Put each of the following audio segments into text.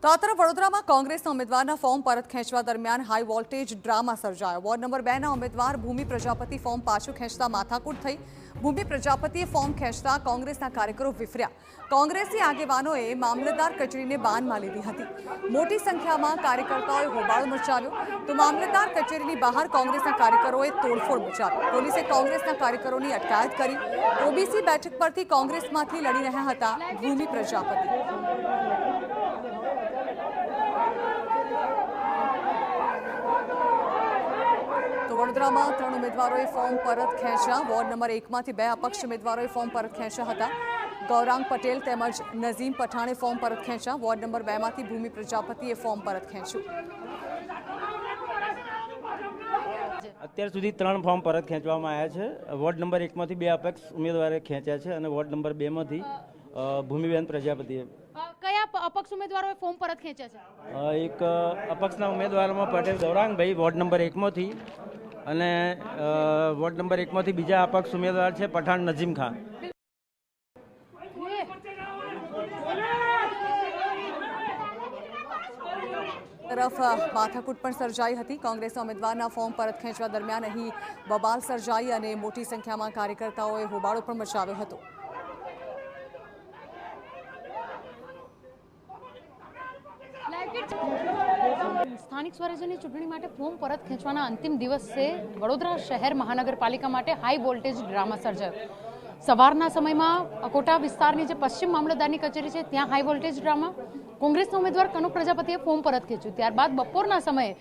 તો આ તરફ વડોદરામાં કોંગ્રેસના ઉમેદવારના ફોર્મ પરત ખેંચવા દરમિયાન હાઈ વોલ્ટેજ ડ્રામા સર્જાયો। વોર્ડ નંબર 2ના ઉમેદવાર ભૂમિ પ્રજાપતિ ફોર્મ પાછું ખેંચતા માથાકૂટ થઈ। ભૂમિ પ્રજાપતિએ ફોર્મ ખેંચતા કોંગ્રેસના કાર્યકરો વિફર્યા। કોંગ્રેસી આગેવાનોએ મામલતદાર કચેરીને બાનમાં લીધી હતી। મોટી સંખ્યામાં કાર્યકર્તાઓએ હોબાળો મચાવ્યો તો મામલતદાર કચેરીની બહાર કોંગ્રેસના કાર્યકરોએ તોડફોડ મચાવી। પોલીસે કોંગ્રેસના કાર્યકરોની અટકાયત કરી। ઓબીસી બેઠક પરથી કોંગ્રેસમાંથી લડી રહ્યા હતા ભૂમિ પ્રજાપતિ। तो वडोदराમાં 3 ઉમેદવારોએ ફોર્મ પરત ખેંચ્યા। વોર્ડ નંબર 1માંથી 2 અપક્ષ ઉમેદવારોએ ફોર્મ પરત ખેંચ્યા હતા। ગૌરાંગ પટેલ તેમજ નઝીમ પઠાણે ફોર્મ પરત ખેંચ્યા। વોર્ડ નંબર 2માંથી ભૂમિ પ્રજાપતિએ ફોર્મ પરત ખેંચ્યું। અત્યાર સુધી 3 ફોર્મ પરત ખેંચવામાં આવ્યા છે। વોર્ડ નંબર 1માંથી 2 અપક્ષ ઉમેદવારે ખેંચ્યા છે અને વોર્ડ નંબર 2માંથી ભૂમિબેન પ્રજાપતિએ। કયા અપક્ષ ઉમેદવારોએ ફોર્મ પરત ખેંચ્યા છે? એક અપક્ષના ઉમેદવારોમાં પટેલ ગૌરાંગભાઈ વોર્ડ નંબર 1માંથી અને વોર્ડ નંબર 1માંથી બીજા અપક્ષ ઉમેદવાર છે પઠાણ નજીમ ખાન। तरफ माथाकूट पण सर्जाई हती। कांग्रेसना उमेदवाરના ફોર્મ પરત ખેંચવા દરમિયાન અહીં બબાલ સર્જાઈ અને મોટી સંખ્યામાં કાર્યકર્તાઓએ હોબાળો પણ મચાવ્યો હતો। સ્થાનિક સ્વરાજ્યની ચૂંટણી માટે ફોર્મ પરત ખેંચવાના અંતિમ દિવસે વડોદરા શહેર મહાનગરપાલિકા માટે હાઈ વોલ્ટેજ ડ્રામા સર્જાયો। સવારના સમયમાં અકોટા વિસ્તારની જે પશ્ચિમ મામલતદારની કચેરી છે ત્યાં હાઈ વોલ્ટેજ ડ્રામા। કોંગ્રેસના ઉમેદવાર કનુ પ્રજાપતિએ ફોર્મ પરત ખેંચ્યું। ત્યારબાદ બપોરના સમયે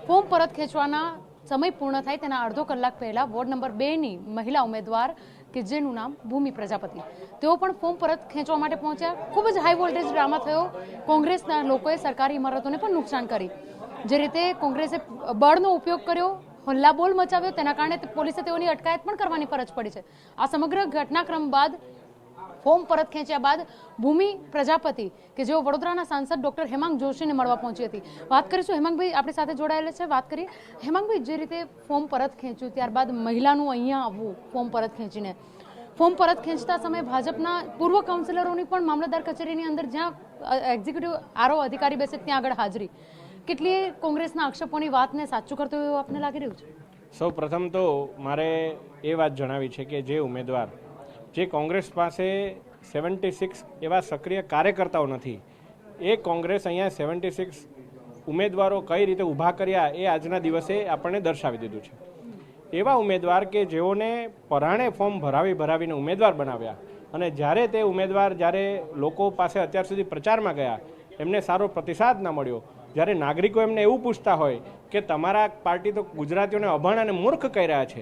ફોર્મ પરત ખેંચવાના સમય પૂર્ણ થાય તેના અડધો કલાક પહેલા વોર્ડ નંબર 2ની મહિલા ઉમેદવાર કે જેનું નામ ભૂમિ પ્રજાપતિ, તેઓ પણ ફોર્મ પરત ખેંચવા માટે પહોંચ્યા। ખૂબ જ હાઈ વોલ્ટેજ ડ્રામા થયો। કોંગ્રેસના લોકોએ સરકારી ઇમારતોને પણ નુકસાન કરી। જે રીતે કોંગ્રેસે બળનો ઉપયોગ કર્યો, હલ્લાબોલ મચાવ્યો, તેના કારણે પોલીસે તેઓની અટકાયત પણ કરવાની ફરજ પડી છે। આ સમગ્ર ઘટનાક્રમ બાદ ફોર્મ પરત ખેંચ્યા બાદ ભૂમિ પ્રજાપતિ કે જેઓ વડોદરાના સાંસદ ડોક્ટર હેમાંગ જોશીને મળવા પહોંચી હતી। વાત કરીશું, હેમાંગભાઈ આપણી સાથે જોડાયેલા છે, વાત કરીએ। હેમાંગભાઈ, જે રીતે ફોર્મ પરત ખેંચ્યું ત્યારબાદ મહિલાનું અહીંયા આવવું ફોર્મ પરત ખેંચીને, ફોર્મ પરત ખેંચતા સમયે ભાજપના પૂર્વ કાઉન્સિલરોની પણ મામલતદાર કચેરીની અંદર જ્યાં એક્ઝિક્યુટિવ આરઓ અધિકારી બેસે ત્યાં આગળ હાજરી, કેટલી કોંગ્રેસના આક્ષેપોની વાતને સાચું કરતું એવું આપને લાગી રહ્યું છે? સૌ પ્રથમ તો મારે એ વાત જણાવી છે કે જે ઉમેદવાર જે કોંગ્રેસ પાસે 76 એવા સક્રિય કાર્યકર્તાઓ નથી, એ કોંગ્રેસ અહીંયા 76 ઉમેદવારો કઈ રીતે ઊભા કર્યા એ આજના દિવસે આપણને દર્શાવી દીધું છે। એવા ઉમેદવાર કે જેઓને પરાણે ફોર્મ ભરાવીને ઉમેદવાર બનાવ્યા અને જ્યારે તે ઉમેદવાર જ્યારે લોકો પાસે અત્યાર સુધી પ્રચારમાં ગયા એમને સારો પ્રતિસાદ ના મળ્યો, જ્યારે નાગરિકો એમને એવું પૂછતા હોય કે તમારા પાર્ટી તો ગુજરાતીઓને અભણ અને મૂર્ખ કહી રહ્યા છે,